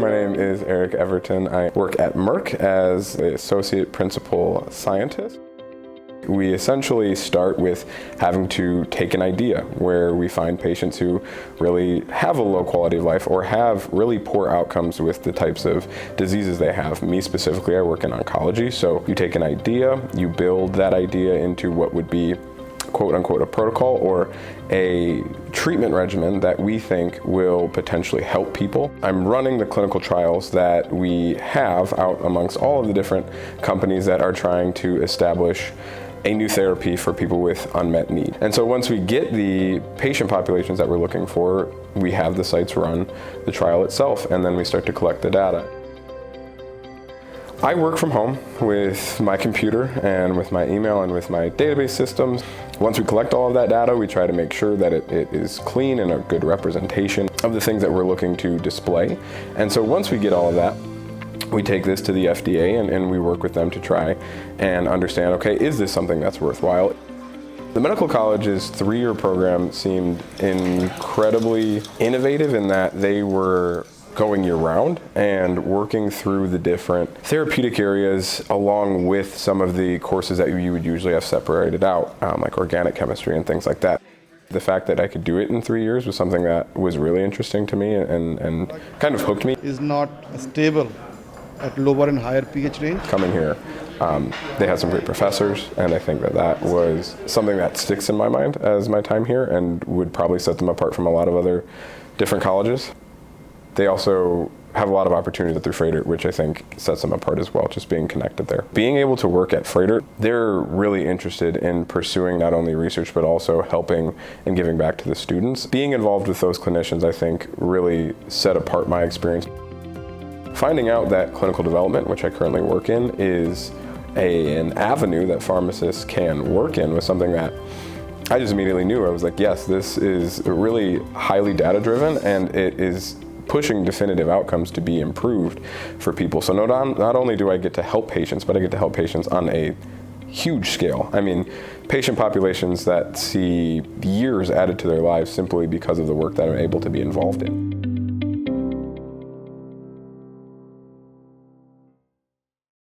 My name is Erik Everton. I work at Merck as the Associate Principal Scientist. We essentially start with having to take an idea where we find patients who really have a low quality of life or have really poor outcomes with the types of diseases they have. Me specifically, I work in oncology, so you take an idea, you build that idea into what would be quote unquote a protocol or a treatment regimen that we think will potentially help people. I'm running the clinical trials that we have out amongst all of the different companies that are trying to establish a new therapy for people with unmet need. And so once we get the patient populations that we're looking for, we have the sites run the trial itself, and then we start to collect the data. I work from home with my computer and with my email and with my database systems. Once we collect all of that data, we try to make sure that it is clean and a good representation of the things that we're looking to display. And so once we get all of that, we take this to the FDA and we work with them to try and understand, okay, is this something that's worthwhile? The medical college's 3-year program seemed incredibly innovative in that they were going year-round and working through the different therapeutic areas along with some of the courses that you would usually have separated out, like organic chemistry and things like that. The fact that I could do it in 3 years was something that was really interesting to me and kind of hooked me. Is not stable at lower and higher pH range. Coming here, they had some great professors, and I think that was something that sticks in my mind as my time here and would probably set them apart from a lot of other different colleges. They also have a lot of opportunity through Freighter, which I think sets them apart as well, just being connected there. Being able to work at Freighter, they're really interested in pursuing not only research, but also helping and giving back to the students. Being involved with those clinicians, I think, really set apart my experience. Finding out that clinical development, which I currently work in, is an avenue that pharmacists can work in was something that I just immediately knew. I was like, yes, this is really highly data-driven, and it is pushing definitive outcomes to be improved for people. So not only do I get to help patients, but I get to help patients on a huge scale. I mean, patient populations that see years added to their lives simply because of the work that I'm able to be involved in.